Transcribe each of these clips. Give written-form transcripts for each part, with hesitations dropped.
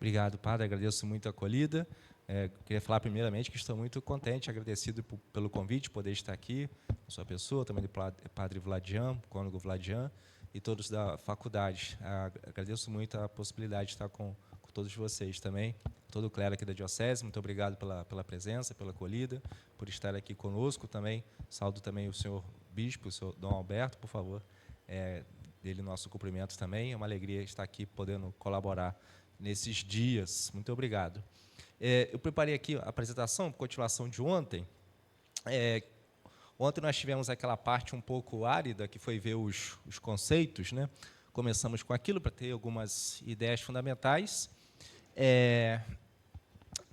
Obrigado, padre. Agradeço muito a acolhida. Queria falar primeiramente que estou muito contente, agradecido pelo convite, poder estar aqui, com sua pessoa, também do padre Vladian, cônego Vladian, e todos da faculdade. Agradeço muito a possibilidade de estar com todos vocês também, todo o clero aqui da Diocese. Muito obrigado pela presença, pela acolhida, por estar aqui conosco também. Saúdo também o senhor bispo, o senhor Dom Alberto, por favor, dele nosso cumprimento também. É uma alegria estar aqui podendo colaborar nesses dias. Muito obrigado. Eu preparei aqui a apresentação, continuação de ontem. Ontem nós tivemos aquela parte um pouco árida, que foi ver os conceitos, né? Começamos com aquilo para ter algumas ideias fundamentais.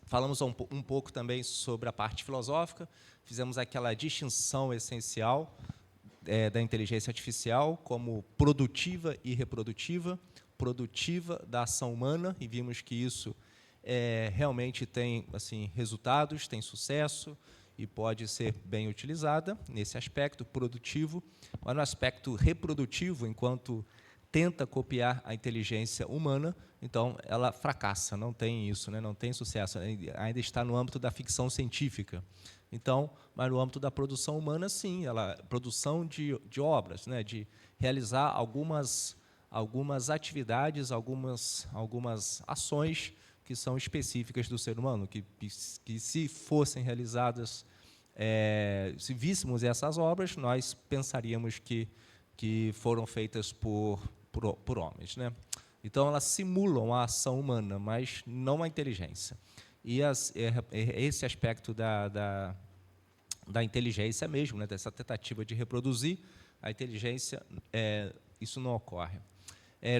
Falamos um pouco também sobre a parte filosófica, fizemos aquela distinção essencial da inteligência artificial como produtiva e reprodutiva, produtiva da ação humana, e vimos que isso realmente tem assim, resultados, tem sucesso e pode ser bem utilizada nesse aspecto produtivo, mas no aspecto reprodutivo, enquanto tenta copiar a inteligência humana, então ela fracassa, não tem isso, né? Não tem sucesso, ainda está no âmbito da ficção científica. Então, mas no âmbito da produção humana, sim, produção de obras, né? De realizar algumas atividades, algumas ações que são específicas do ser humano, que se fossem realizadas, se víssemos essas obras, nós pensaríamos que foram feitas por homens, né? Então, elas simulam a ação humana, mas não a inteligência. E esse aspecto da inteligência mesmo, né, dessa tentativa de reproduzir a inteligência, isso não ocorre.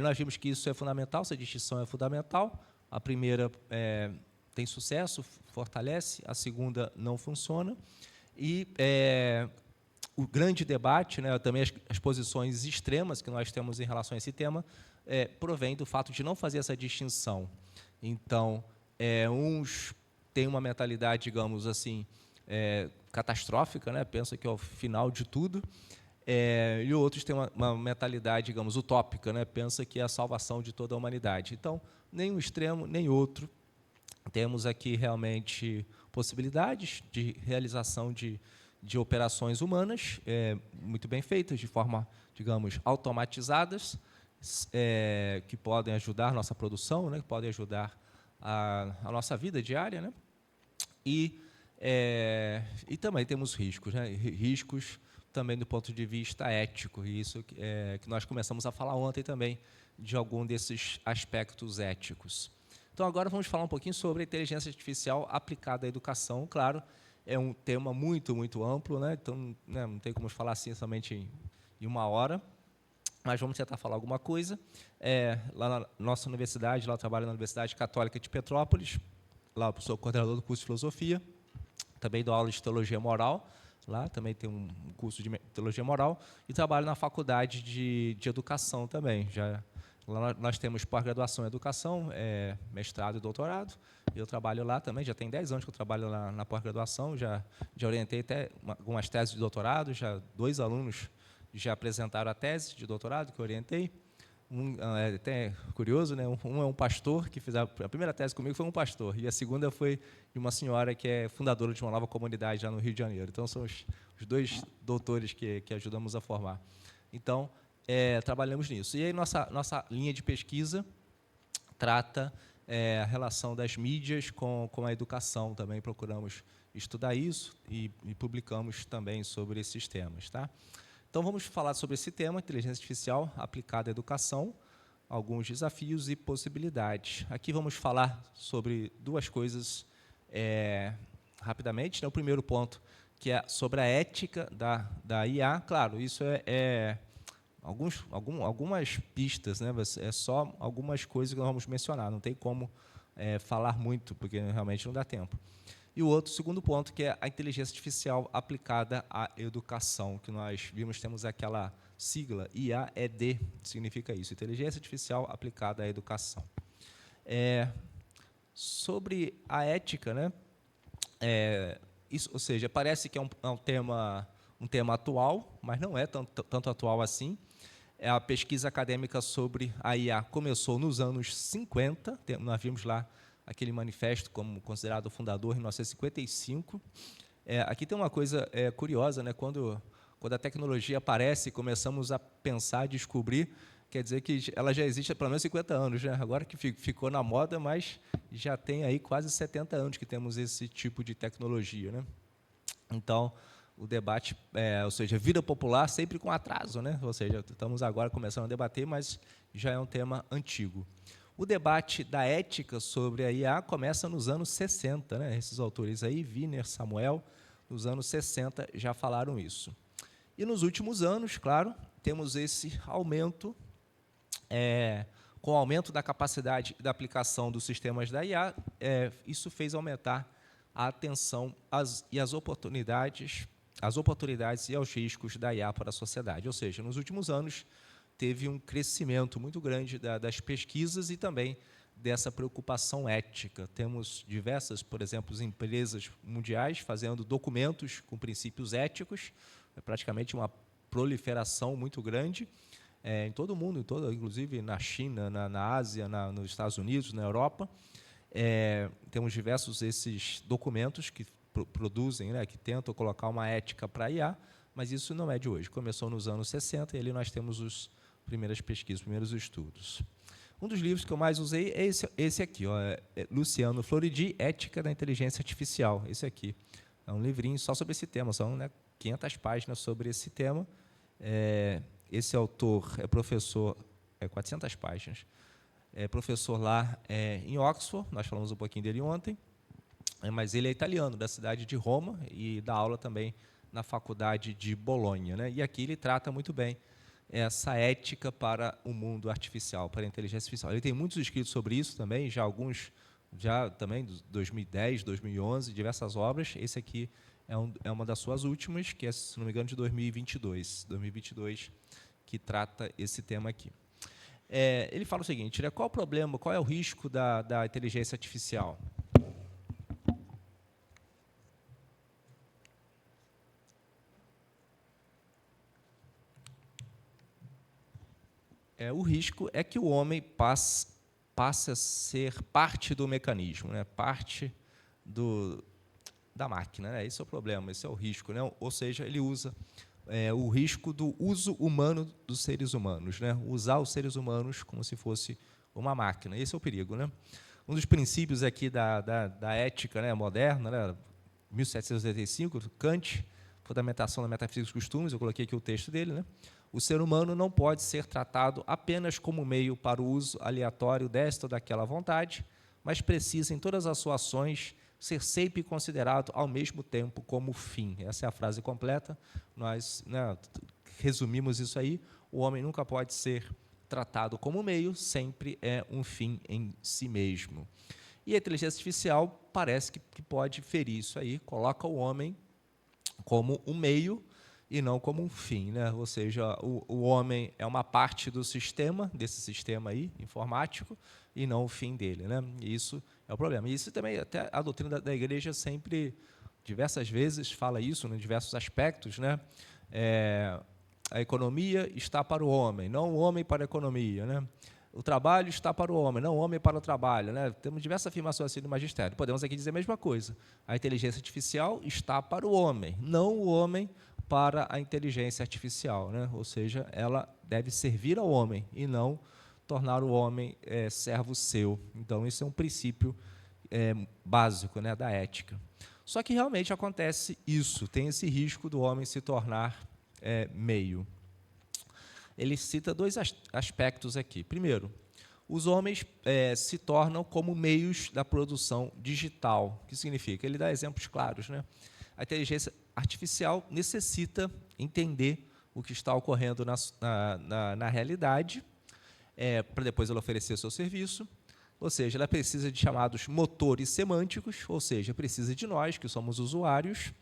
Nós vimos que isso é fundamental, essa distinção é fundamental. A primeira tem sucesso, fortalece, a segunda não funciona. E o grande debate, né, também as posições extremas que nós temos em relação a esse tema, provém do fato de não fazer essa distinção. Então, uns têm uma mentalidade, digamos assim, catastrófica, né, pensa que é o final de tudo, e outros têm uma mentalidade, digamos, utópica, né, pensa que é a salvação de toda a humanidade. Então, nem um extremo, nem outro. Temos aqui realmente possibilidades de realização de operações humanas muito bem feitas, de forma, digamos, automatizadas, que podem ajudar a nossa produção, né, que podem ajudar a nossa vida diária, né? E também temos riscos, né? Riscos também do ponto de vista ético, e isso que nós começamos a falar ontem também, de algum desses aspectos éticos. Então, agora vamos falar um pouquinho sobre a inteligência artificial aplicada à educação. Claro, é um tema muito, muito amplo, né? Então, né, não tem como falar assim somente em uma hora, mas vamos tentar falar alguma coisa. Lá na nossa universidade, lá eu trabalho na Universidade Católica de Petrópolis, lá eu sou coordenador do curso de Filosofia, também dou aula de Teologia Moral, lá também tem um curso de Teologia Moral, e trabalho na Faculdade de Educação também. Lá nós temos pós-graduação em Educação, mestrado e doutorado, e eu trabalho lá também, já tem 10 anos que eu trabalho lá na pós-graduação, já orientei até algumas teses de doutorado, já 2 alunos já apresentaram a tese de doutorado que eu orientei. Até curioso, né? Um é um pastor, que fez a primeira tese comigo foi um pastor, e a segunda foi de uma senhora que é fundadora de uma nova comunidade lá no Rio de Janeiro. Então, são os 2 doutores que ajudamos a formar. Então, trabalhamos nisso. E aí, nossa linha de pesquisa trata a relação das mídias com a educação. Também procuramos estudar isso e publicamos também sobre esses temas, tá? Então, vamos falar sobre esse tema, inteligência artificial aplicada à educação, alguns desafios e possibilidades. Aqui vamos falar sobre 2 coisas rapidamente, né? O primeiro ponto, que é sobre a ética da IA. Claro, isso algumas pistas, né? É só algumas coisas que nós vamos mencionar, não tem como falar muito, porque realmente não dá tempo. E o outro, segundo ponto, que é a inteligência artificial aplicada à educação, que nós vimos, temos aquela sigla, IAED, significa isso, inteligência artificial aplicada à educação. Sobre a ética, né? Isso, ou seja, parece que é um tema atual, mas não é tanto atual assim. A pesquisa acadêmica sobre a IA começou nos anos 50, nós vimos lá aquele manifesto como considerado o fundador em 1955. Aqui tem uma coisa curiosa, né? Quando a tecnologia aparece, começamos a pensar, descobrir, quer dizer que ela já existe há pelo menos 50 anos, né? Agora que ficou na moda, mas já tem aí quase 70 anos que temos esse tipo de tecnologia, né? Então, o debate, ou seja, vida popular sempre com atraso, né? Ou seja, estamos agora começando a debater, mas já é um tema antigo. O debate da ética sobre a IA começa nos anos 60, né? Esses autores aí, Wiener, Samuel, nos anos 60 já falaram isso. E nos últimos anos, claro, temos esse aumento, com o aumento da capacidade da aplicação dos sistemas da IA, isso fez aumentar a atenção e as oportunidades e aos riscos da IA para a sociedade. Ou seja, nos últimos anos, teve um crescimento muito grande das pesquisas e também dessa preocupação ética. Temos diversas, por exemplo, empresas mundiais fazendo documentos com princípios éticos, praticamente uma proliferação muito grande em todo o mundo, inclusive na China, na Ásia, nos Estados Unidos, na Europa. Temos diversos esses documentos que produzem, né, que tentam colocar uma ética para a IA, mas isso não é de hoje. Começou nos anos 60 e ali nós temos as primeiras pesquisas, os primeiros estudos. Um dos livros que eu mais usei é esse aqui, ó, Luciano Floridi, Ética da Inteligência Artificial. Esse aqui é um livrinho só sobre esse tema, são 500 páginas sobre esse tema. Esse autor é professor, 400 páginas, é professor lá em Oxford, nós falamos um pouquinho dele ontem, mas ele é italiano, da cidade de Roma, e dá aula também na faculdade de Bolonha, né? E aqui ele trata muito bem essa ética para o mundo artificial, para a inteligência artificial. Ele tem muitos escritos sobre isso também, já alguns, também de 2010, 2011, diversas obras. Esse aqui é uma das suas últimas, que é, se não me engano, de 2022, que trata esse tema aqui. Ele fala o seguinte, né, qual o problema, qual é o risco da inteligência artificial? O risco é que o homem passe a ser parte do mecanismo, né? Parte da máquina. Né? Esse é o problema, esse é o risco. Né? Ou seja, ele usa o risco do uso humano dos seres humanos, né? Usar os seres humanos como se fosse uma máquina. Esse é o perigo. Né? Um dos princípios aqui da ética, né, moderna, né, 1785, Kant, Fundamentação da Metafísica dos Costumes, eu coloquei aqui o texto dele, né? O ser humano não pode ser tratado apenas como meio para o uso aleatório desta ou daquela vontade, mas precisa, em todas as suas ações, ser sempre considerado ao mesmo tempo como fim. Essa é a frase completa. Nós, né, resumimos isso aí. O homem nunca pode ser tratado como meio, sempre é um fim em si mesmo. E a inteligência artificial parece que pode ferir isso aí, coloca o homem como um meio e não como um fim, né? Ou seja, o homem é uma parte do sistema, desse sistema aí, informático, e não o fim dele, né? E isso é o problema. E isso também, até a doutrina da igreja sempre, diversas vezes, fala isso, em diversos aspectos, né? A economia está para o homem, não o homem para a economia, né? O trabalho está para o homem, não o homem para o trabalho. Né? Temos diversas afirmações assim no magistério. Podemos aqui dizer a mesma coisa. A inteligência artificial está para o homem, não o homem para a inteligência artificial. Né? Ou seja, ela deve servir ao homem e não tornar o homem servo seu. Então, isso é um princípio básico, né, da ética. Só que realmente acontece isso, tem esse risco do homem se tornar meio. Ele cita dois aspectos aqui. Primeiro, os homens se tornam como meios da produção digital. O que significa? Ele dá exemplos claros. Né? A inteligência artificial necessita entender o que está ocorrendo na realidade, para depois ela oferecer seu serviço. Ou seja, ela precisa de chamados motores semânticos, ou seja, precisa de nós, que somos usuários,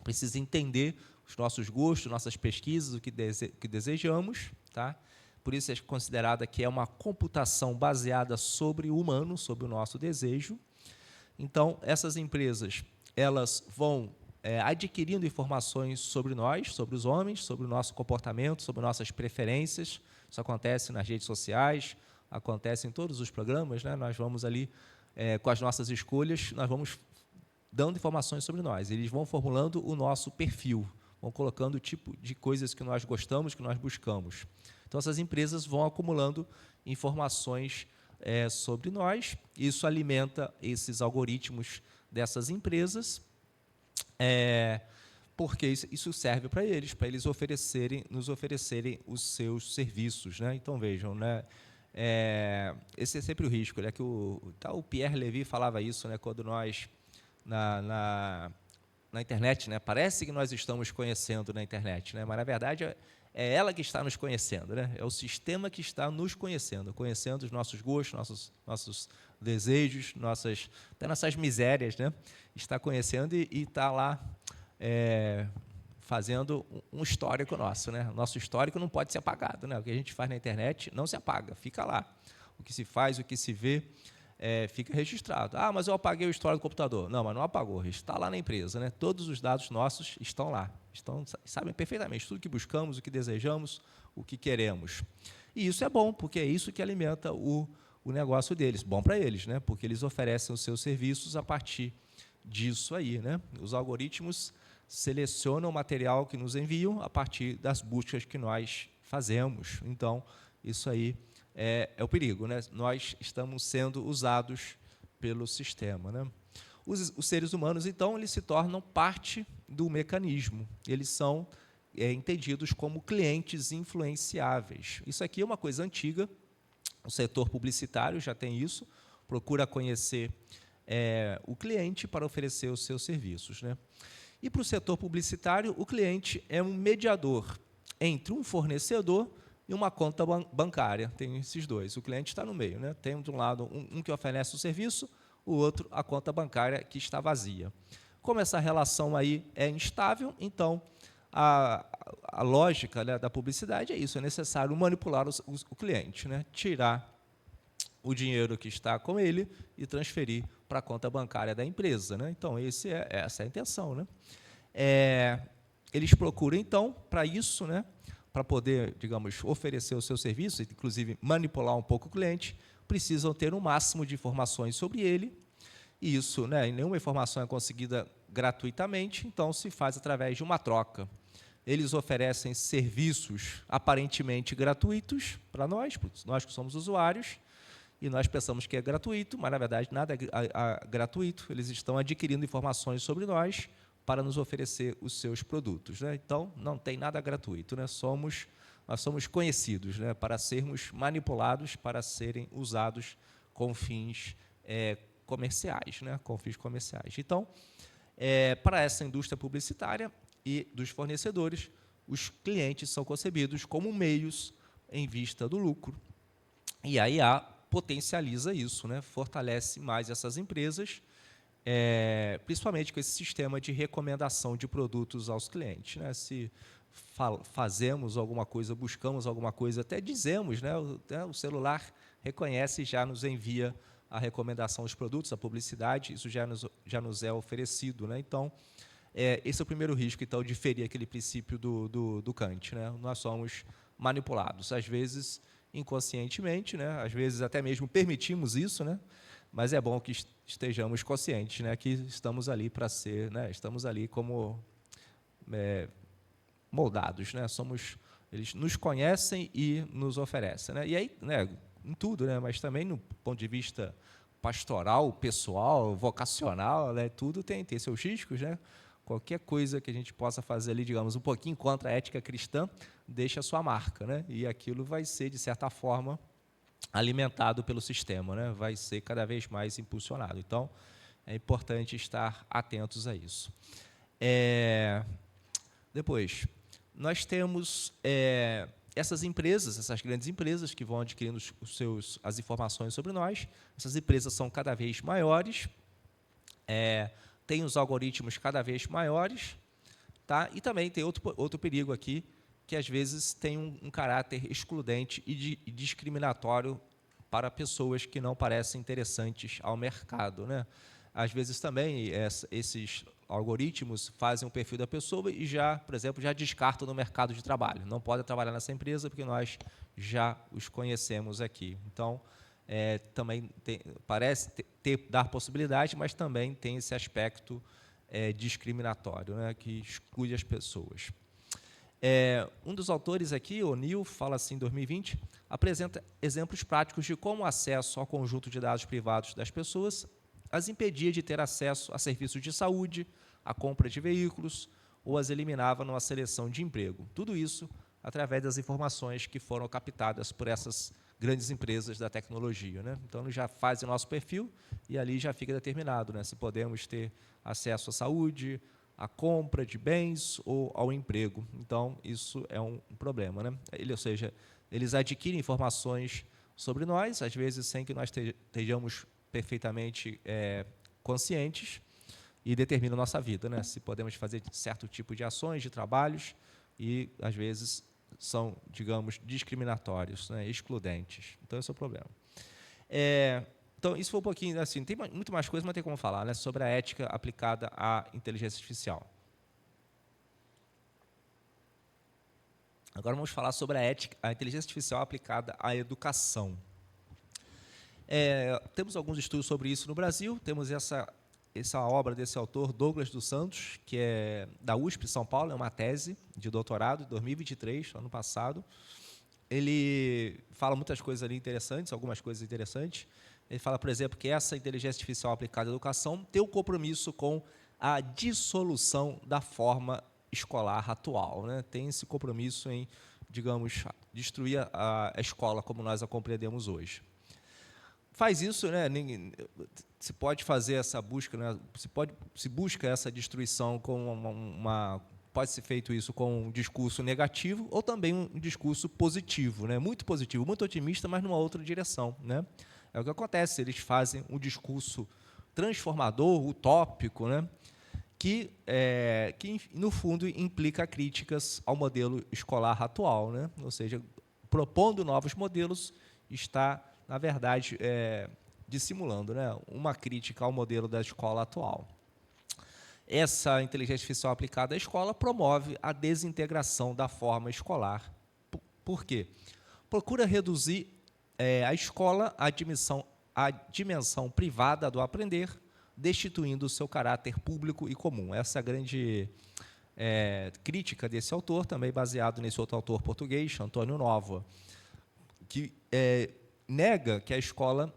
precisa entender os nossos gostos, nossas pesquisas, o que desejamos. Tá? Por isso é considerada que é uma computação baseada sobre o humano, sobre o nosso desejo. Então, essas empresas elas vão adquirindo informações sobre nós, sobre os homens, sobre o nosso comportamento, sobre nossas preferências. Isso acontece nas redes sociais, acontece em todos os programas, né? Nós vamos ali, com as nossas escolhas, nós vamos dando informações sobre nós. Eles vão formulando o nosso perfil, vão colocando o tipo de coisas que nós gostamos, que nós buscamos. Então, essas empresas vão acumulando informações sobre nós. Isso alimenta esses algoritmos dessas empresas, porque isso serve para eles nos oferecerem os seus serviços, né? Então, vejam, né? Esse é sempre o risco, né? Que o Pierre Levy falava isso, né? Quando nós, na internet, né? Parece que nós estamos conhecendo na internet, né? Mas, na verdade, é ela que está nos conhecendo, né? É o sistema que está nos conhecendo os nossos gostos, nossos desejos, até nossas misérias, né? Está conhecendo e está lá fazendo um histórico nosso, né? Nosso histórico não pode ser apagado, né? O que a gente faz na internet não se apaga, fica lá. O que se faz, o que se vê, fica registrado. Ah, mas eu apaguei o histórico do computador. Não, mas não apagou, está lá na empresa, né? Todos os dados nossos estão lá, sabem perfeitamente tudo que buscamos, o que desejamos, o que queremos. E isso é bom, porque é isso que alimenta o negócio deles. Bom para eles, né? Porque eles oferecem os seus serviços a partir disso aí, né? Os algoritmos selecionam o material que nos enviam a partir das buscas que nós fazemos. Então, isso aí é o perigo, né? Nós estamos sendo usados pelo sistema, né? Os seres humanos, então, eles se tornam parte do mecanismo. Eles são entendidos como clientes influenciáveis. Isso aqui é uma coisa antiga. O setor publicitário já tem isso, procura conhecer o cliente para oferecer os seus serviços, né? E, para o setor publicitário, o cliente é um mediador entre um fornecedor e uma conta bancária. Tem esses dois. O cliente está no meio, né? Tem, de um lado, um que oferece o serviço, o outro, a conta bancária, que está vazia. Como essa relação aí é instável, então, a lógica, né, da publicidade é isso, é necessário manipular o cliente, né? Tirar o dinheiro que está com ele e transferir para a conta bancária da empresa, né? Então, essa é a intenção, né? Eles procuram, então, para isso, né, para poder, digamos, oferecer o seu serviço, inclusive manipular um pouco o cliente, precisam ter um máximo de informações sobre ele, e isso, né, nenhuma informação é conseguida gratuitamente, então se faz através de uma troca. Eles oferecem serviços aparentemente gratuitos para nós que somos usuários, e nós pensamos que é gratuito, mas, na verdade, nada é gratuito. Eles estão adquirindo informações sobre nós para nos oferecer os seus produtos, né? Então, não tem nada gratuito, né? Nós somos conhecidos, né, para sermos manipulados, para serem usados com fins comerciais, né? Com fins comerciais. Então, para essa indústria publicitária e dos fornecedores, os clientes são concebidos como meios em vista do lucro. E a IA potencializa isso, né? Fortalece mais essas empresas, principalmente com esse sistema de recomendação de produtos aos clientes, né? Se fazemos alguma coisa, buscamos alguma coisa, até dizemos, né? O celular reconhece e já nos envia a recomendação dos produtos, a publicidade, isso já nos é oferecido, né? Então, esse é o primeiro risco, então, de ferir aquele princípio do Kant, né? Nós somos manipulados, às vezes inconscientemente, né? Às vezes até mesmo permitimos isso, né? Mas é bom que estejamos conscientes, né, que estamos ali para ser, né, estamos ali como moldados, né? Eles nos conhecem e nos oferecem, né? E aí, né, em tudo, né, mas também no ponto de vista pastoral, pessoal, vocacional, né, tudo tem seus riscos, né? Qualquer coisa que a gente possa fazer ali, digamos, um pouquinho contra a ética cristã, deixa a sua marca, né? E aquilo vai ser, de certa forma, alimentado pelo sistema, né? Vai ser cada vez mais impulsionado. Então, é importante estar atentos a isso. Depois, nós temos essas empresas, essas grandes empresas que vão adquirindo as informações sobre nós. Essas empresas são cada vez maiores, têm os algoritmos cada vez maiores, tá? E também tem outro perigo aqui, que às vezes tem um caráter excludente e discriminatório para pessoas que não parecem interessantes ao mercado, né? Às vezes também esses algoritmos fazem um perfil da pessoa e já, por exemplo, já descartam no mercado de trabalho. Não pode trabalhar nessa empresa porque nós já os conhecemos aqui. Então, também parece dar possibilidade, mas também tem esse aspecto discriminatório, né, que exclui as pessoas. Um dos autores aqui, o Neil, fala assim, em 2020, apresenta exemplos práticos de como o acesso ao conjunto de dados privados das pessoas as impedia de ter acesso a serviços de saúde, a compra de veículos, ou as eliminava numa seleção de emprego. Tudo isso através das informações que foram captadas por essas grandes empresas da tecnologia, né? Então, eles já fazem o nosso perfil e ali já fica determinado, né, se podemos ter acesso à saúde, à compra de bens ou ao emprego. Então, isso é um problema, né? Ou seja, eles adquirem informações sobre nós, às vezes sem que nós estejamos perfeitamente conscientes, e determinam a nossa vida, né? Se podemos fazer certo tipo de ações, de trabalhos, e, às vezes, são, digamos, discriminatórios, né? Excludentes. Então, esse é o problema. Então, isso foi um pouquinho, assim, tem muito mais coisa, mas tem como falar, né, sobre a ética aplicada à inteligência artificial. Agora vamos falar sobre a inteligência artificial aplicada à educação. Temos alguns estudos sobre isso no Brasil, temos essa obra desse autor, Douglas dos Santos, que é da USP, São Paulo, é uma tese de doutorado, de 2023, ano passado. Ele fala muitas coisas ali interessantes, algumas coisas interessantes. Ele fala, por exemplo, que essa inteligência artificial aplicada à educação tem um compromisso com a dissolução da forma escolar atual, né? Tem esse compromisso em, digamos, destruir a escola como nós a compreendemos hoje. Faz isso, né? Se pode fazer essa busca, né? Se busca essa destruição com pode ser feito isso com um discurso negativo ou também um discurso positivo, né? Muito positivo, muito otimista, mas numa outra direção, né? É o que acontece, eles fazem um discurso transformador, utópico, né? Que no fundo, implica críticas ao modelo escolar atual, né? Ou seja, propondo novos modelos, está, na verdade, dissimulando, né, uma crítica ao modelo da escola atual. Essa inteligência artificial aplicada à escola promove a desintegração da forma escolar. Por quê? Procura reduzir a escola à dimensão privada do aprender, destituindo o seu caráter público e comum. Essa é a grande crítica desse autor, também baseado nesse outro autor português, Antônio Nova, que nega que a escola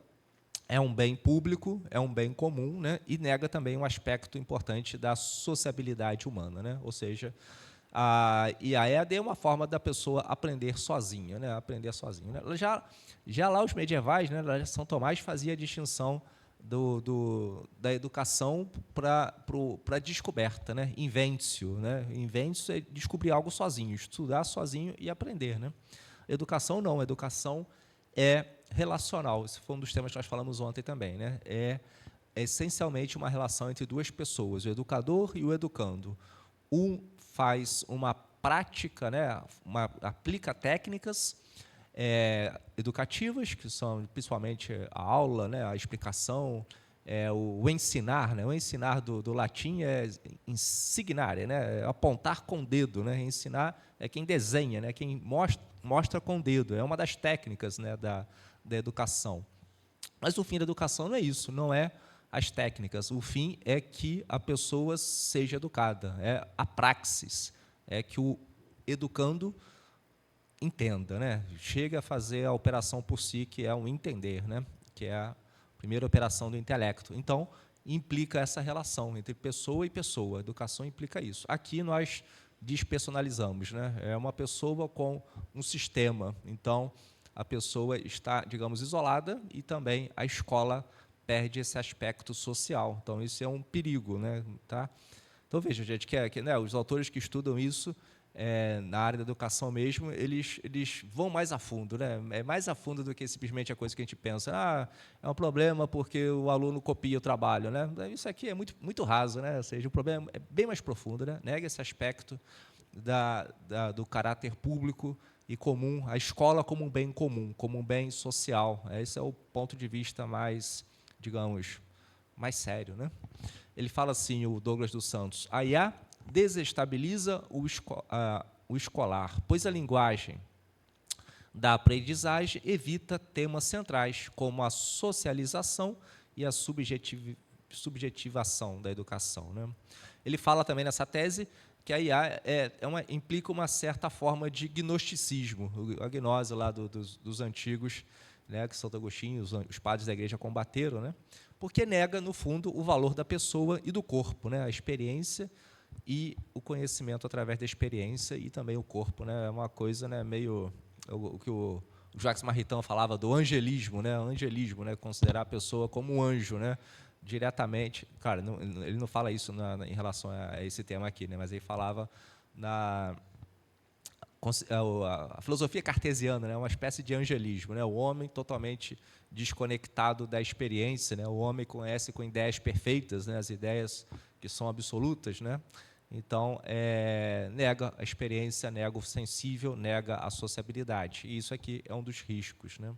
é um bem público, é um bem comum, né, e nega também um aspecto importante da sociabilidade humana, né? Ou seja, a EAD é uma forma da pessoa aprender sozinha, né? Aprender sozinho, né? Já lá os medievais, né, São Tomás fazia a distinção da educação para a descoberta, né? Inventio, né? Inventio é descobrir algo sozinho, estudar sozinho e aprender, né? Educação não, educação é relacional. Esse foi um dos temas que nós falamos ontem também, né? É essencialmente uma relação entre duas pessoas, o educador e o educando. Um faz uma prática, né? Aplica técnicas educativas, que são principalmente a aula, né? A explicação, o ensinar, né? O ensinar do latim é insignare, né? É apontar com o dedo, né? Ensinar é quem desenha, né? Quem mostra com o dedo. É uma das técnicas, né, da educação. Mas o fim da educação não é isso, não é as técnicas. O fim é que a pessoa seja educada, é a praxis, é que o educando entenda, né? Chega a fazer a operação por si, que é o entender, né? Que é a primeira operação do intelecto. Então, implica essa relação entre pessoa e pessoa. A educação implica isso. Aqui nós despersonalizamos, né? É uma pessoa com um sistema. Então, a pessoa está, digamos, isolada e também a escola perde esse aspecto social. Então, isso é um perigo, né? Tá? Então, veja, gente, né, os autores que estudam isso, na área da educação mesmo, eles vão mais a fundo, né? É mais a fundo do que simplesmente a coisa que a gente pensa. É um problema porque o aluno copia o trabalho, né? Isso aqui é muito, muito raso, né? Ou seja, o problema é bem mais profundo, né? Nega esse aspecto do caráter público e comum, a escola como um bem comum, como um bem social. Esse é o ponto de vista mais, digamos, mais sério, né? Ele fala assim, o Douglas dos Santos: a IA desestabiliza o escolar, pois a linguagem da aprendizagem evita temas centrais, como a socialização e a subjetivação da educação, né? Ele fala também nessa tese que a IA implica uma certa forma de gnosticismo, a gnose lá dos antigos, né, que Santo Agostinho, os padres da igreja combateram, né, porque nega, no fundo, o valor da pessoa e do corpo, né, a experiência e o conhecimento através da experiência e também o corpo, né, é uma coisa, né, meio o que o Jacques Maritain falava do angelismo, né, considerar a pessoa como um anjo, né, diretamente. Cara, ele não fala isso em relação a esse tema aqui, né, mas ele falava a filosofia cartesiana, né, uma espécie de angelismo, né, o homem totalmente desconectado da experiência, né, o homem conhece com ideias perfeitas, né, as ideias que são absolutas, né, então nega a experiência, nega o sensível, nega a sociabilidade, e isso aqui é um dos riscos, né.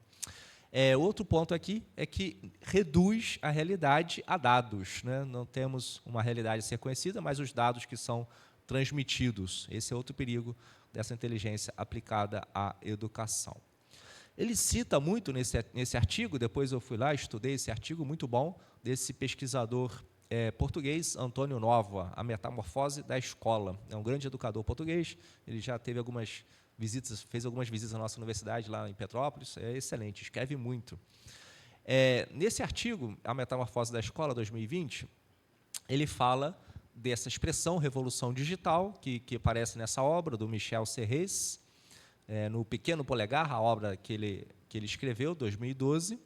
Outro ponto aqui é que reduz a realidade a dados, né? Não temos uma realidade a ser conhecida, mas os dados que são transmitidos. Esse é outro perigo dessa inteligência aplicada à educação. Ele cita muito nesse artigo, depois eu fui lá, estudei esse artigo muito bom, desse pesquisador português, Antônio Nova, A Metamorfose da Escola. É um grande educador português, ele já teve algumas visitas, fez algumas visitas à nossa universidade lá em Petrópolis, é excelente, escreve muito. Nesse artigo, A Metamorfose da Escola, 2020, ele fala dessa expressão revolução digital, que aparece nessa obra do Michel Serres, no Pequeno Polegar, a obra que ele escreveu, 2012.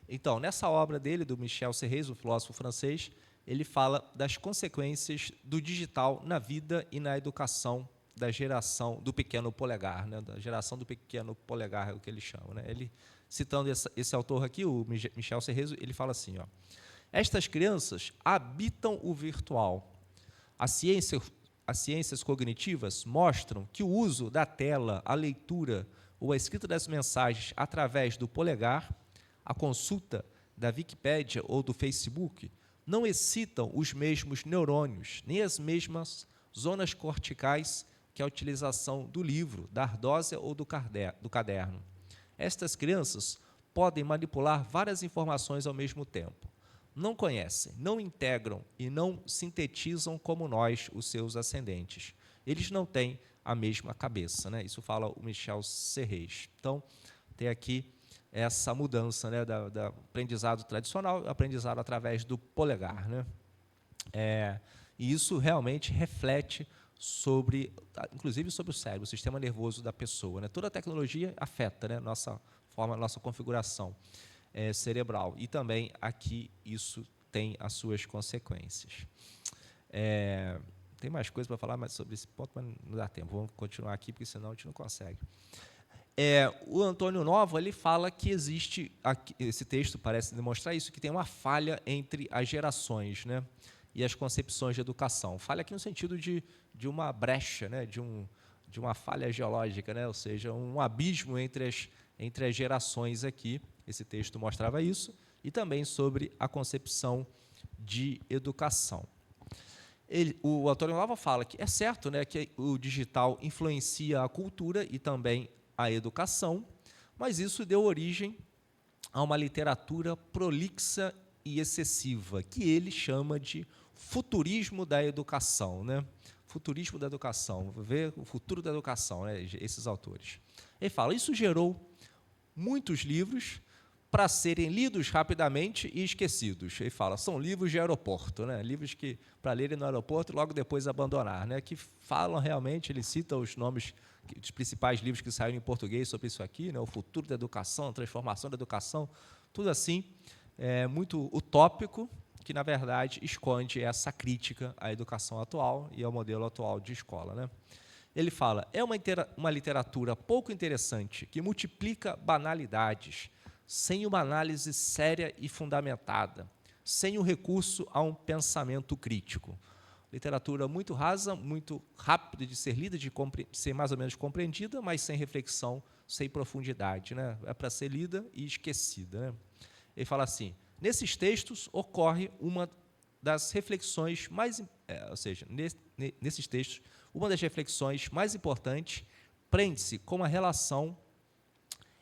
Então, nessa obra dele, do Michel Serres, o filósofo francês, ele fala das consequências do digital na vida e na educação da geração do pequeno polegar, né, da geração do pequeno polegar, é o que ele chama, né? Ele, citando esse autor aqui, o Michel Serres, ele fala assim, ó: estas crianças habitam o virtual. As ciências cognitivas mostram que o uso da tela, a leitura ou a escrita das mensagens através do polegar, a consulta da Wikipédia ou do Facebook, não excitam os mesmos neurônios, nem as mesmas zonas corticais que a utilização do livro, da ardósia ou do caderno. Estas crianças podem manipular várias informações ao mesmo tempo. Não conhecem, não integram e não sintetizam como nós, os seus ascendentes. Eles não têm a mesma cabeça, né? Isso fala o Michel Serres. Então, tem aqui essa mudança, né, do aprendizado tradicional, aprendizado através do polegar, né? E isso realmente reflete inclusive sobre o cérebro, o sistema nervoso da pessoa, né? Toda a tecnologia afeta, né, nossa configuração cerebral, e também aqui isso tem as suas consequências. Tem mais coisa para falar mais sobre esse ponto, mas não dá tempo. Vamos continuar aqui, porque senão a gente não consegue. O Antônio Nova, ele fala que existe, esse texto parece demonstrar isso, que tem uma falha entre as gerações, né, e as concepções de educação. Falha aqui no sentido de uma brecha, né, de uma falha geológica, né, ou seja, um abismo entre as gerações aqui. Esse texto mostrava isso, e também sobre a concepção de educação. O Antônio Nova fala que é certo, né, que o digital influencia a cultura e também a educação, mas isso deu origem a uma literatura prolixa e excessiva, que ele chama de futurismo da educação, né? Futurismo da educação, ver o futuro da educação, né, esses autores. Ele fala, isso gerou muitos livros para serem lidos rapidamente e esquecidos. Ele fala, são livros de aeroporto, né? Livros que para lerem no aeroporto e logo depois abandonar, né? Que falam realmente, ele cita os nomes dos principais livros que saíram em português sobre isso aqui, né? O futuro da educação, a transformação da educação, tudo assim, muito utópico, que, na verdade, esconde essa crítica à educação atual e ao modelo atual de escola, né? Ele fala, é uma literatura pouco interessante, que multiplica banalidades, sem uma análise séria e fundamentada, sem o recurso a um pensamento crítico. Literatura muito rasa, muito rápida de ser lida, de ser mais ou menos compreendida, mas sem reflexão, sem profundidade, né? É para ser lida e esquecida, né? Ele fala assim, Nesses textos ocorre uma das reflexões mais, ou seja, nesses textos, uma das reflexões mais importantes prende-se com a relação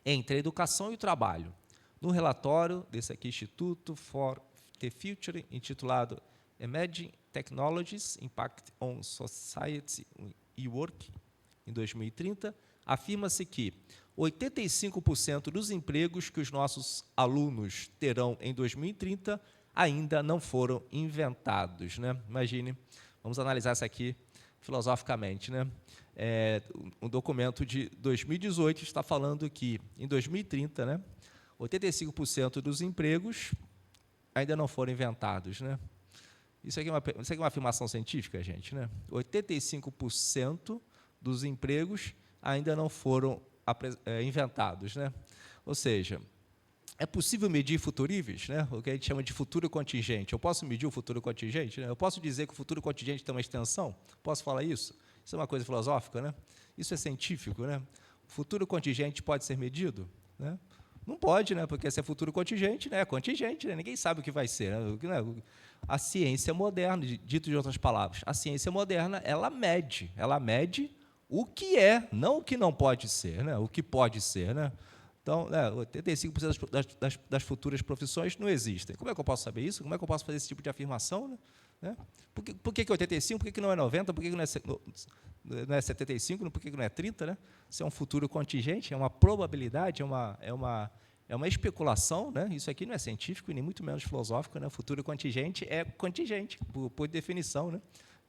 entre a educação e o trabalho. No relatório desse aqui, Instituto for the Future, intitulado Emerging Technologies, Impact on Society e Work, em 2030, afirma-se que 85% dos empregos que os nossos alunos terão em 2030 ainda não foram inventados, né? Imagine, vamos analisar isso aqui filosoficamente, né? Um documento de 2018 está falando que, em 2030, né, 85% dos empregos ainda não foram inventados, né? Isso aqui é uma afirmação científica, gente, né? 85% dos empregos ainda não foram inventados, né? Ou seja, é possível medir futuríveis, né? O que a gente chama de futuro contingente. Eu posso medir o futuro contingente, né? Eu posso dizer que o futuro contingente tem uma extensão? Posso falar isso? Isso é uma coisa filosófica, né? Isso é científico, né? O futuro contingente pode ser medido, né? Não pode, né? Porque se é futuro contingente, né? É contingente, né? Ninguém sabe o que vai ser, né? A ciência moderna, dito de outras palavras, a ciência moderna, ela mede o que é, não o que não pode ser, né? O que pode ser, né? Então, 85% das futuras profissões não existem. Como é que eu posso saber isso? Como é que eu posso fazer esse tipo de afirmação, né? Por que 85? Por que não é 90? Por que não é 75? Por que não é 30? Né? Isso é um futuro contingente, é uma probabilidade, é uma especulação, né? Isso aqui não é científico e nem muito menos filosófico, né? O futuro contingente é contingente, por definição, né?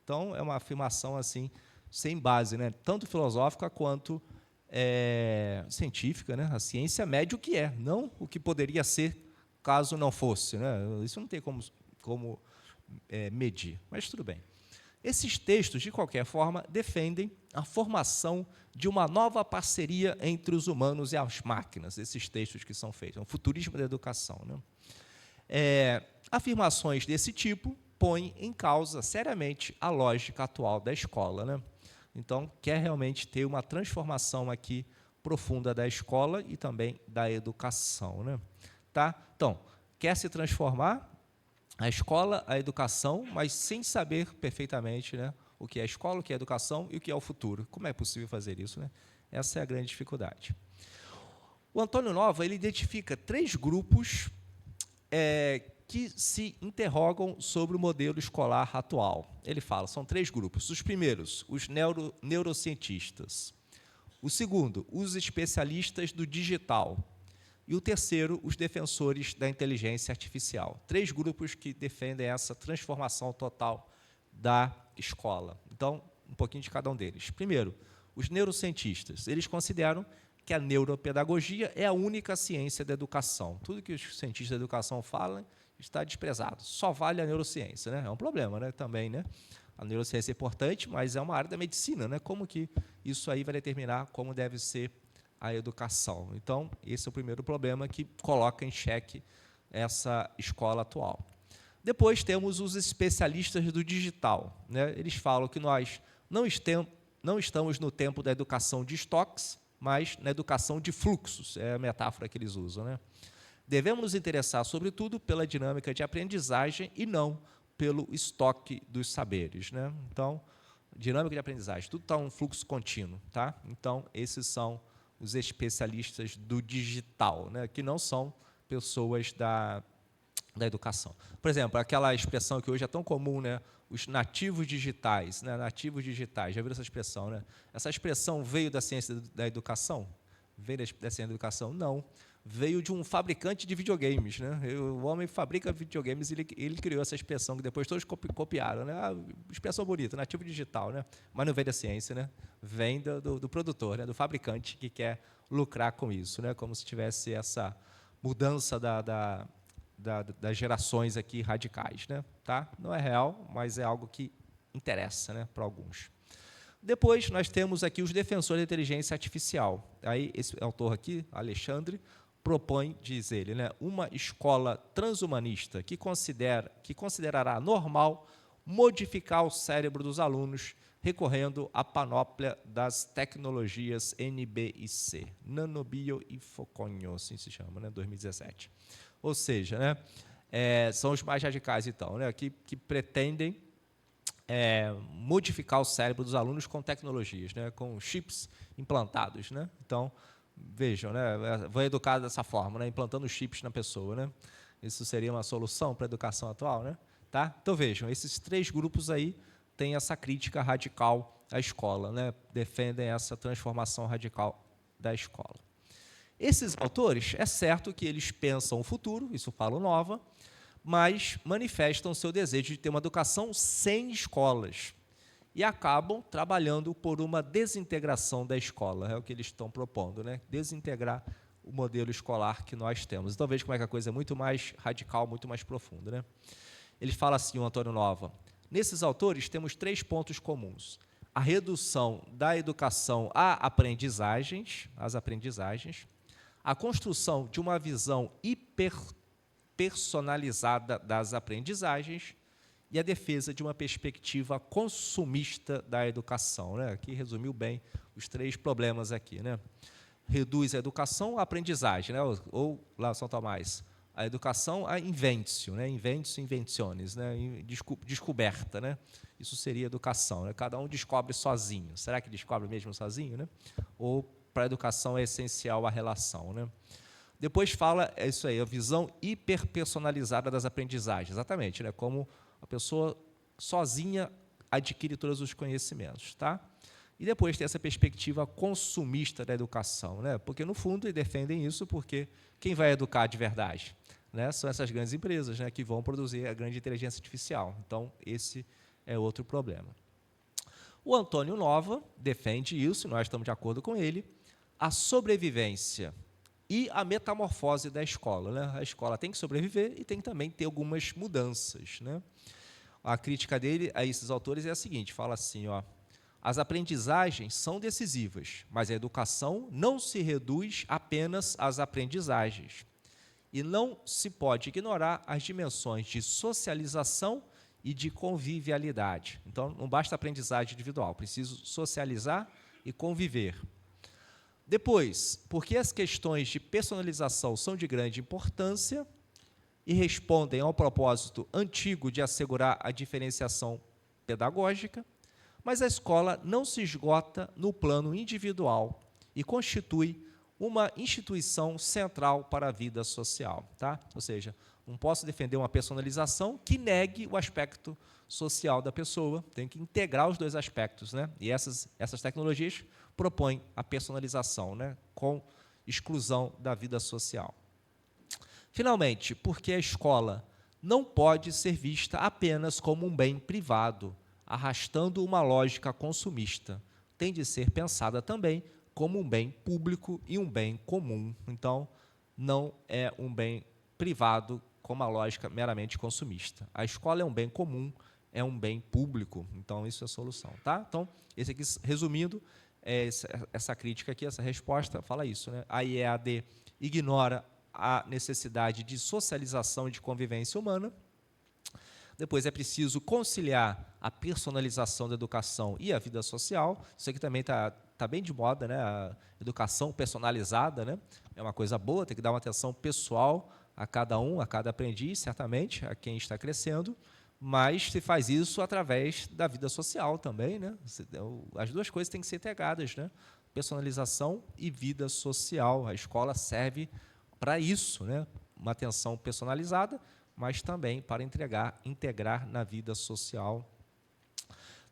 Então, é uma afirmação assim, sem base, né? Tanto filosófica quanto científica, né? A ciência mede o que é, não o que poderia ser caso não fosse, né? Isso não tem como medir, mas tudo bem. Esses textos, de qualquer forma, defendem a formação de uma nova parceria entre os humanos e as máquinas, esses textos que são feitos, é um futurismo da educação, né? Afirmações desse tipo põem em causa seriamente a lógica atual da escola, né? Então, quer realmente ter uma transformação aqui profunda da escola e também da educação, né? Tá? Então, quer se transformar a escola, a educação, mas sem saber perfeitamente, né, o que é a escola, o que é a educação e o que é o futuro. Como é possível fazer isso, né? Essa é a grande dificuldade. O Antônio Nova ele identifica 3 grupos que se interrogam sobre o modelo escolar atual. Ele fala, são 3 grupos. Os primeiros, os neurocientistas. O segundo, os especialistas do digital. E o terceiro, os defensores da inteligência artificial. 3 grupos que defendem essa transformação total da escola. Então, um pouquinho de cada um deles. Primeiro, os neurocientistas. Eles consideram que a neuropedagogia é a única ciência da educação. Tudo que os cientistas da educação falam está desprezado. Só vale a neurociência, né? É um problema, né? Também, né? A neurociência é importante, mas é uma área da medicina, né? Como que isso aí vai determinar como deve ser a educação? Então, esse é o primeiro problema que coloca em xeque essa escola atual. Depois temos os especialistas do digital, né? Eles falam que nós não estamos no tempo da educação de estoques, mas na educação de fluxos, é a metáfora que eles usam, né? Devemos nos interessar, sobretudo, pela dinâmica de aprendizagem e não pelo estoque dos saberes, né? Então, dinâmica de aprendizagem, tudo está um fluxo contínuo, tá? Então, esses são os especialistas do digital, né? Que não são pessoas da educação. Por exemplo, aquela expressão que hoje é tão comum, né? Os nativos digitais, né? Nativos digitais, já viram essa expressão, né? Essa expressão veio da ciência da educação? Veio da ciência da educação? Não. Veio de um fabricante de videogames, né? O homem fabrica videogames e ele criou essa expressão que depois todos copiaram, né? Expressão bonita, nativo digital, né? Mas não vem da ciência, né? Vem do produtor, né? Do fabricante que quer lucrar com isso, né? Como se tivesse essa mudança das gerações aqui radicais, né? Tá? Não é real, mas é algo que interessa, né, para alguns. Depois, nós temos aqui os defensores da inteligência artificial. Aí, esse autor aqui, Alexandre, propõe, diz ele, né, uma escola transhumanista que considerará normal modificar o cérebro dos alunos recorrendo à panóplia das tecnologias NB&C, nanobio e foconho, assim se chama, né, 2017. Ou seja, né, são os mais radicais, então, né, que pretendem modificar o cérebro dos alunos com tecnologias, né, com chips implantados. Né? Então, vejam, né, vou educar dessa forma, né, implantando chips na pessoa. Né? Isso seria uma solução para a educação atual? Né? Tá? Então, vejam, esses três grupos aí têm essa crítica radical à escola, né? Defendem essa transformação radical da escola. Esses autores, é certo que eles pensam o futuro, isso fala o Nova, mas manifestam seu desejo de ter uma educação sem escolas e acabam trabalhando por uma desintegração da escola, é o que eles estão propondo, né? Desintegrar o modelo escolar que nós temos. Então, veja como é que a coisa é muito mais radical, muito mais profunda. Né? Ele fala assim, o Antônio Nova, nesses autores temos 3 pontos comuns. A redução da educação a aprendizagens, a construção de uma visão hiperpersonalizada das aprendizagens e a defesa de uma perspectiva consumista da educação. Né? Aqui resumiu bem os 3 problemas aqui. Né? Reduz a educação à aprendizagem, né? ou lá São Tomás, a educação a inventio, né? Inventio, inventiones, né? Descoberta. Né? Isso seria educação. Né? Cada um descobre sozinho. Será que descobre mesmo sozinho? Né? Ou para a educação é essencial a relação? Né? Depois fala, é isso aí, a visão hiperpersonalizada das aprendizagens. Exatamente, né? Como a pessoa sozinha adquire todos os conhecimentos. Tá? E depois tem essa perspectiva consumista da educação, né? Porque, no fundo, eles defendem isso porque quem vai educar de verdade? Né? São essas grandes empresas, né, que vão produzir a grande inteligência artificial. Então, esse é outro problema. O Antônio Nova defende isso, nós estamos de acordo com ele, a sobrevivência e a metamorfose da escola. Né? A escola tem que sobreviver e tem também que ter algumas mudanças. Né? A crítica dele a esses autores é a seguinte, fala assim, ó, as aprendizagens são decisivas, mas a educação não se reduz apenas às aprendizagens. E não se pode ignorar as dimensões de socialização e de convivialidade. Então, não basta aprendizagem individual, preciso socializar e conviver. Depois, porque as questões de personalização são de grande importância e respondem ao propósito antigo de assegurar a diferenciação pedagógica, mas a escola não se esgota no plano individual e constitui uma instituição central para a vida social. Tá? Ou seja, não posso defender uma personalização que negue o aspecto social da pessoa, tem que integrar os 2 aspectos. Né? E essas tecnologias propõem a personalização, né? Com exclusão da vida social. Finalmente, porque a escola não pode ser vista apenas como um bem privado, arrastando uma lógica consumista. Tem de ser pensada também como um bem público e um bem comum. Então, não é um bem privado com uma lógica meramente consumista. A escola é um bem comum, é um bem público. Então, isso é a solução. Tá? Então, esse aqui, resumindo, essa crítica aqui, essa resposta, fala isso. Né? A IEAD ignora a necessidade de socialização e de convivência humana. Depois é preciso conciliar a personalização da educação e a vida social. Isso aqui também está bem de moda, né? A educação personalizada, né? É uma coisa boa, tem que dar uma atenção pessoal a cada um, a cada aprendiz, certamente, a quem está crescendo, mas se faz isso através da vida social também. Né? As 2 coisas têm que ser integradas, né? Personalização e vida social. A escola serve para isso, né? Uma atenção personalizada, mas também para integrar na vida social.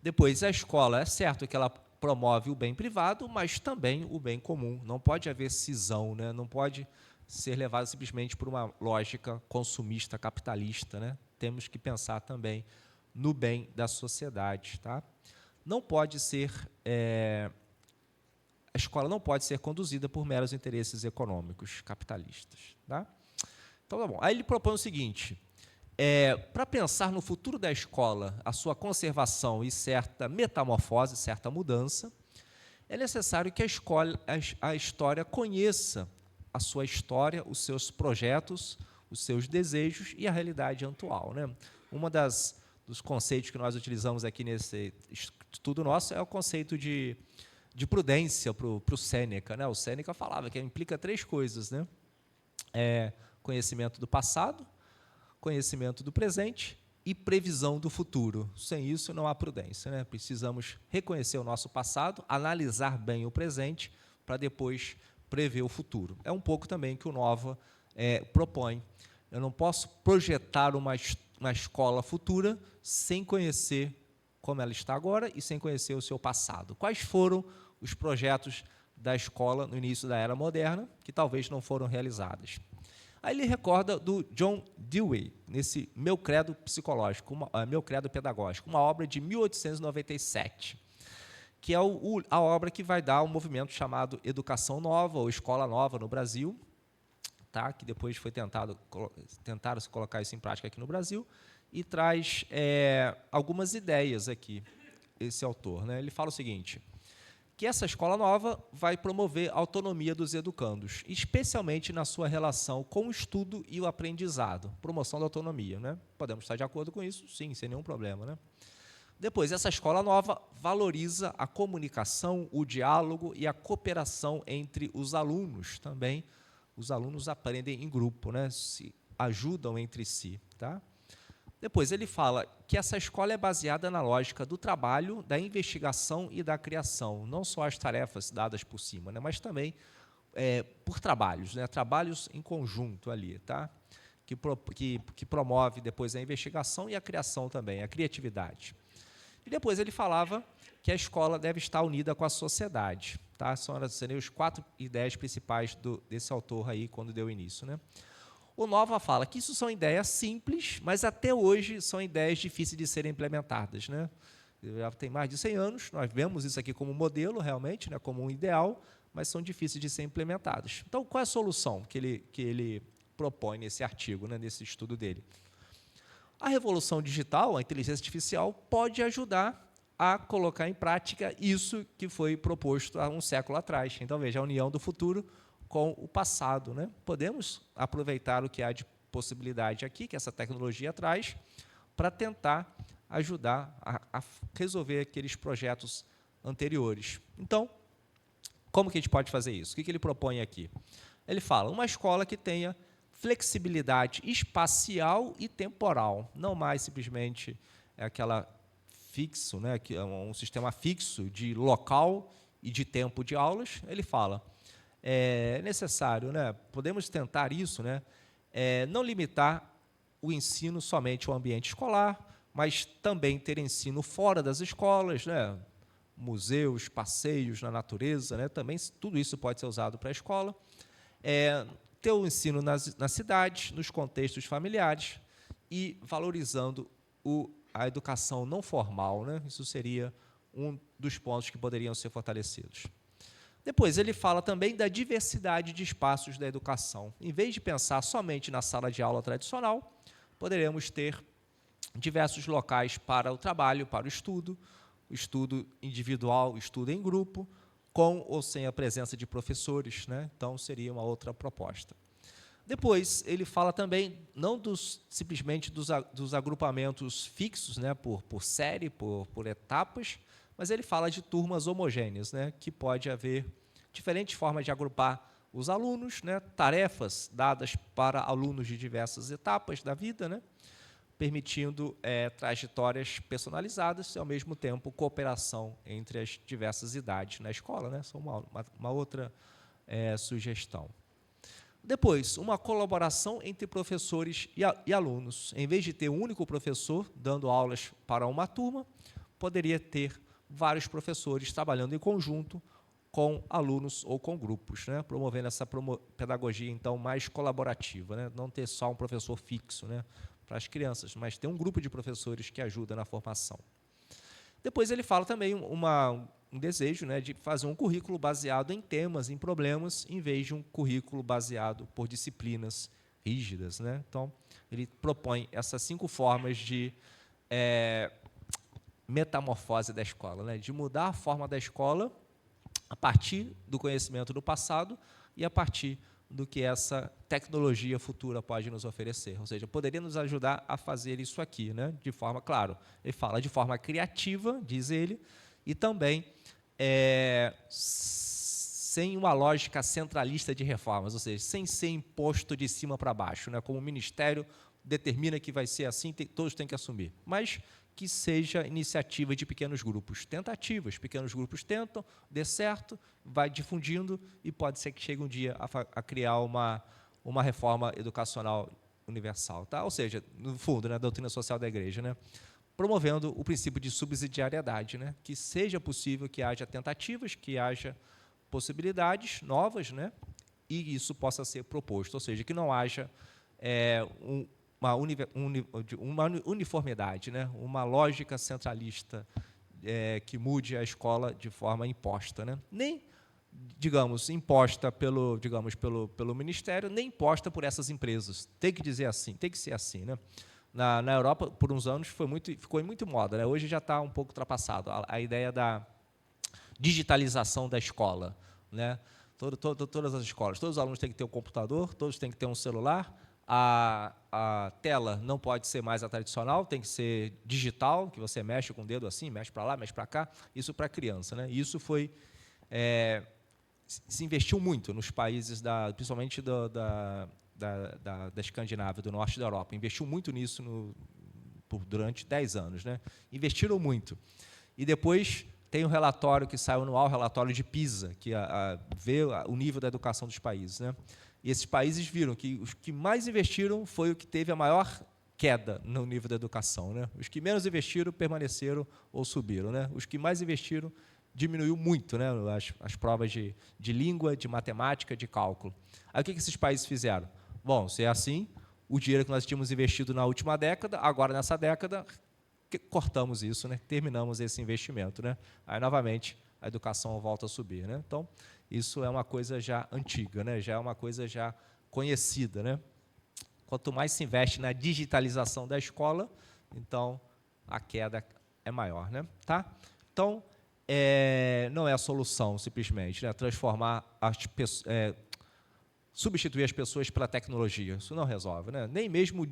Depois, a escola, é certo que ela promove o bem privado, mas também o bem comum. Não pode haver cisão, né? Não pode ser levado simplesmente por uma lógica consumista, capitalista. Né? Temos que pensar também no bem da sociedade. Tá? Não pode ser... a escola não pode ser conduzida por meros interesses econômicos capitalistas. Tá? Então, tá bom. Aí ele propõe o seguinte, para pensar no futuro da escola, a sua conservação e certa metamorfose, certa mudança, é necessário que a história conheça a sua história, os seus projetos, os seus desejos e a realidade atual. Né? Dos conceitos que nós utilizamos aqui nesse estudo nosso é o conceito de prudência para o Sêneca. Né? O Sêneca falava que implica 3 coisas. Né? Conhecimento do passado, conhecimento do presente e previsão do futuro. Sem isso, não há prudência, né? Precisamos reconhecer o nosso passado, analisar bem o presente, para depois prever o futuro. É um pouco também que o Nova propõe. Eu não posso projetar uma escola futura sem conhecer como ela está agora e sem conhecer o seu passado. Quais foram os projetos da escola no início da Era Moderna, que talvez não foram realizados? Aí ele recorda do John Dewey, nesse Meu Credo Psicológico, Meu Credo Pedagógico, uma obra de 1897, que é a obra que vai dar um movimento chamado Educação Nova, ou Escola Nova no Brasil, tá? Que depois foi tentaram se colocar isso em prática aqui no Brasil, e traz algumas ideias aqui, esse autor, né? Ele fala o seguinte, que essa escola nova vai promover a autonomia dos educandos, especialmente na sua relação com o estudo e o aprendizado, promoção da autonomia, né? Podemos estar de acordo com isso? Sim, sem nenhum problema, né? Depois, essa escola nova valoriza a comunicação, o diálogo e a cooperação entre os alunos também. Os alunos aprendem em grupo, né? Se ajudam entre si, tá? Depois, ele fala que essa escola é baseada na lógica do trabalho, da investigação e da criação, não só as tarefas dadas por cima, né, mas também por trabalhos, né, trabalhos em conjunto ali, tá? Que promove depois a investigação e a criação também, a criatividade. E depois ele falava que a escola deve estar unida com a sociedade, tá? Seriam os 4 ideias principais desse autor aí, quando deu início, né? O Nova fala que isso são ideias simples, mas até hoje são ideias difíceis de serem implementadas, né? Já tem mais de 100 anos, nós vemos isso aqui como modelo, realmente, né, como um ideal, mas são difíceis de ser implementados. Então, qual é a solução que ele propõe nesse artigo, né, nesse estudo dele? A revolução digital, a inteligência artificial, pode ajudar a colocar em prática isso que foi proposto há um século atrás. Então, veja, a união do futuro com o passado, né? Podemos aproveitar o que há de possibilidade aqui, que essa tecnologia traz, para tentar ajudar a resolver aqueles projetos anteriores. Então, como que a gente pode fazer isso? O que ele propõe aqui? Ele fala, uma escola que tenha flexibilidade espacial e temporal, não mais simplesmente aquela fixo, né, que é um sistema fixo de local e de tempo de aulas. Ele fala, é necessário, né, podemos tentar isso, né, não limitar o ensino somente ao ambiente escolar, mas também ter ensino fora das escolas, né, museus, passeios na natureza, né, também tudo isso pode ser usado para a escola. Ter o ensino nas cidades, nos contextos familiares e valorizando a educação não formal, né? Isso seria um dos pontos que poderiam ser fortalecidos. Depois, ele fala também da diversidade de espaços da educação. Em vez de pensar somente na sala de aula tradicional, poderemos ter diversos locais para o trabalho, para o estudo individual, estudo em grupo, com ou sem a presença de professores, né? Então, seria uma outra proposta. Depois, ele fala também, não simplesmente dos agrupamentos fixos, né? por série, por etapas, mas ele fala de turmas homogêneas, né? Que pode haver diferentes formas de agrupar os alunos, né? Tarefas dadas para alunos de diversas etapas da vida, né? Permitindo trajetórias personalizadas e, ao mesmo tempo, cooperação entre as diversas idades na escola, né? São uma outra sugestão. Depois, uma colaboração entre professores e alunos. Em vez de ter um único professor dando aulas para uma turma, poderia ter vários professores trabalhando em conjunto com alunos ou com grupos, né? Promovendo essa pedagogia, então, mais colaborativa, né? Não ter só um professor fixo, né, para as crianças, mas ter um grupo de professores que ajuda na formação. Depois ele fala também um desejo, né, de fazer um currículo baseado em temas, em problemas, em vez de um currículo baseado por disciplinas rígidas, né? Então, ele propõe essas 5 formas de metamorfose da escola, né, de mudar a forma da escola a partir do conhecimento do passado e a partir do que essa tecnologia futura pode nos oferecer. Ou seja, poderia nos ajudar a fazer isso aqui, né? De forma, claro, ele fala de forma criativa, diz ele, e também sem uma lógica centralista de reformas, ou seja, sem ser imposto de cima para baixo, né? Como o Ministério determina que vai ser assim, todos têm que assumir, mas que seja iniciativa de pequenos grupos, tentativas, pequenos grupos tentam, dê certo, vai difundindo, e pode ser que chegue um dia a criar uma reforma educacional universal. Tá? Ou seja, no fundo, né, a doutrina social da Igreja, né, promovendo o princípio de subsidiariedade, né, que seja possível que haja tentativas, que haja possibilidades novas, né, e isso possa ser proposto, ou seja, que não haja uma uniformidade, né, uma lógica centralista que mude a escola de forma imposta, né, nem, digamos, imposta pelo Ministério, nem imposta por essas empresas. Tem que dizer assim, tem que ser assim, né? Na Europa, por uns anos, ficou em muito moda, né? Hoje já está um pouco ultrapassado a ideia da digitalização da escola, né? Todas as escolas, todos os alunos têm que ter um computador, todos têm que ter um celular, a tela não pode ser mais a tradicional, tem que ser digital, que você mexe com o dedo assim, mexe para lá, mexe para cá, isso para a criança, né? Isso foi... se investiu muito nos países, principalmente da Escandinávia, do norte da Europa, investiu muito nisso durante 10 anos. Né? Investiram muito. E depois tem um relatório que saiu anual, o relatório de PISA, que vê o nível da educação dos países. Né? E esses países viram que os que mais investiram foi o que teve a maior queda no nível da educação. Né? Os que menos investiram permaneceram ou subiram. Né? Os que mais investiram diminuiu muito, né, as provas de língua, de matemática, de cálculo. Aí o que esses países fizeram? Bom, se é assim, o dinheiro que nós tínhamos investido na última década, agora nessa década, cortamos isso, né, terminamos esse investimento. Né? Aí, novamente, a educação volta a subir. Né? Então, isso é uma coisa já antiga, né? Já é uma coisa já conhecida. Né? Quanto mais se investe na digitalização da escola, então a queda é maior. Né? Tá? Então, não é a solução, simplesmente, né, transformar substituir as pessoas pela tecnologia. Isso não resolve. Né? Nem mesmo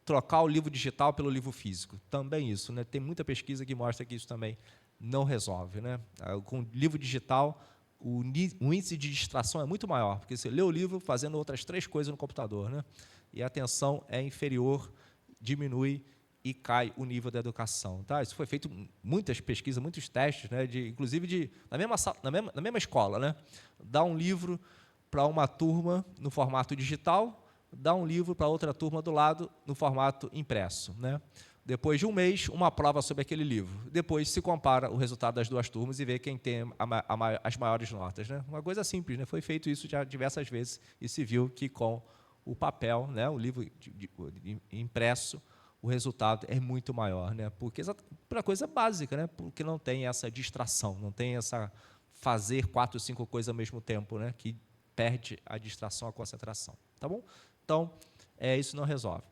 trocar o livro digital pelo livro físico. Também isso. Né? Tem muita pesquisa que mostra que isso também não resolve. Né? Com livro digital, o índice de distração é muito maior, porque você lê o livro fazendo outras 3 coisas no computador. Né? E a atenção é inferior, diminui, e cai o nível da educação. Tá? Isso foi feito muitas pesquisas, muitos testes, né, inclusive na mesma escola. Né? Dá um livro para uma turma no formato digital, dá um livro para outra turma do lado no formato impresso. Né? Depois de um mês, uma prova sobre aquele livro. Depois se compara o resultado das 2 turmas e vê quem tem as maiores notas. Né? Uma coisa simples, né? Foi feito isso já diversas vezes e se viu que com o papel, né, o livro impresso, o resultado é muito maior, né? Porque para coisa básica, né? Porque não tem essa distração, não tem essa fazer 4, 5 coisas ao mesmo tempo, né? Que perde a distração, a concentração. Tá bom? Então, isso não resolve.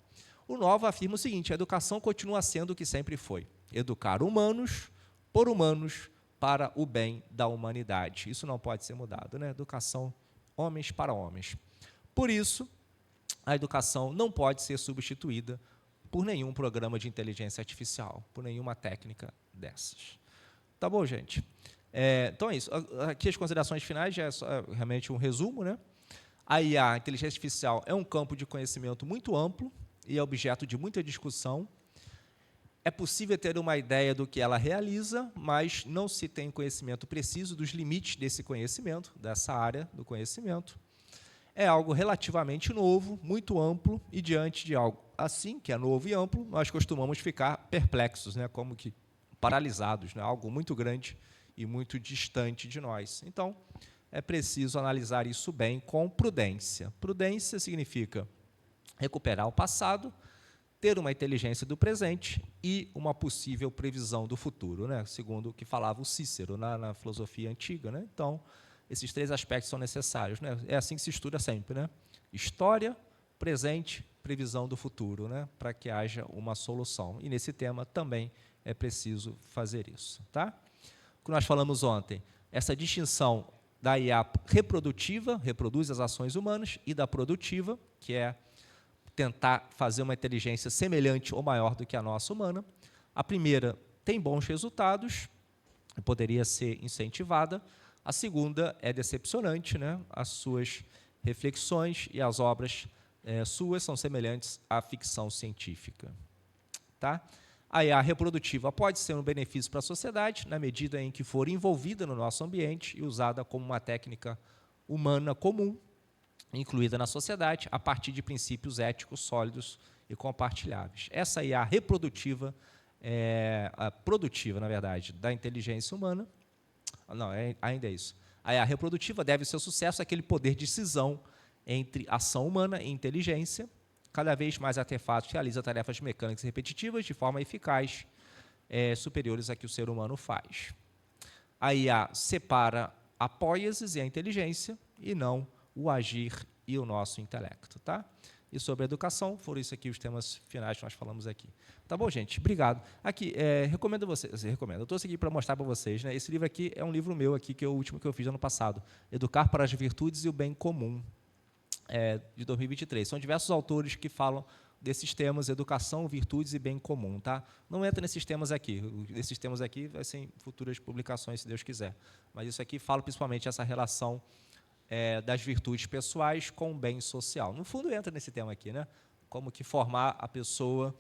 O Nova afirma o seguinte: a educação continua sendo o que sempre foi: educar humanos, por humanos, para o bem da humanidade. Isso não pode ser mudado, né? Educação homens para homens. Por isso, a educação não pode ser substituída por nenhum programa de inteligência artificial, por nenhuma técnica dessas. Tá bom, gente? Então é isso. Aqui as considerações finais já é realmente um resumo. Né? A IA, a inteligência artificial, é um campo de conhecimento muito amplo e é objeto de muita discussão. É possível ter uma ideia do que ela realiza, mas não se tem conhecimento preciso dos limites desse conhecimento, dessa área do conhecimento. É algo relativamente novo, muito amplo, e diante de algo assim, que é novo e amplo, nós costumamos ficar perplexos, né, como que paralisados, né, algo muito grande e muito distante de nós. Então, é preciso analisar isso bem com prudência. Prudência significa recuperar o passado, ter uma inteligência do presente e uma possível previsão do futuro, né, segundo o que falava o Cícero na filosofia antiga. Né? Então, esses 3 aspectos são necessários. Né? É assim que se estuda sempre. Né? História, presente, previsão do futuro, né? Para que haja uma solução. E, nesse tema, também é preciso fazer isso. Tá? O que nós falamos ontem, essa distinção da IA reprodutiva, reproduz as ações humanas, e da produtiva, que é tentar fazer uma inteligência semelhante ou maior do que a nossa humana. A primeira tem bons resultados, poderia ser incentivada. A segunda é decepcionante, né? As suas reflexões e as obras suas são semelhantes à ficção científica. Tá? A IA reprodutiva pode ser um benefício para a sociedade, na medida em que for envolvida no nosso ambiente e usada como uma técnica humana comum, incluída na sociedade, a partir de princípios éticos sólidos e compartilháveis. Essa IA reprodutiva, a produtiva, na verdade, da inteligência humana, não, ainda é isso. A IA reprodutiva deve seu sucesso àquele poder de cisão entre ação humana e inteligência. Cada vez mais artefatos realizam tarefas mecânicas repetitivas de forma eficaz, superiores a que o ser humano faz. A IA separa a poiesis e a inteligência, e não o agir e o nosso intelecto. Tá? E sobre a educação, foram isso aqui os temas finais que nós falamos aqui. Tá bom, gente? Obrigado. Aqui, recomendo vocês, eu trouxe aqui para mostrar para vocês, né? Esse livro aqui é um livro meu, aqui, que é o último que eu fiz ano passado, Educar para as Virtudes e o Bem Comum, de 2023. São diversos autores que falam desses temas, educação, virtudes e bem comum. Tá? Não entra nesses temas aqui. Esses temas aqui vai ser em futuras publicações, se Deus quiser. Mas isso aqui fala principalmente essa relação das virtudes pessoais com o bem social. No fundo, entra nesse tema aqui, né? Como que formar a pessoa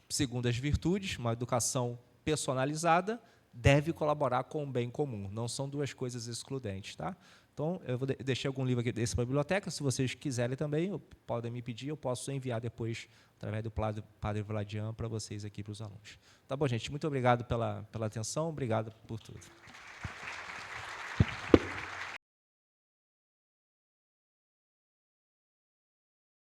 segundo as virtudes, uma educação personalizada, deve colaborar com o bem comum. Não são duas coisas excludentes. Tá? Então, eu deixei algum livro aqui desse para a biblioteca. Se vocês quiserem também, podem me pedir, eu posso enviar depois, através do Padre Vladian, para vocês aqui, para os alunos. Tá bom, gente? Muito obrigado pela atenção, obrigado por tudo.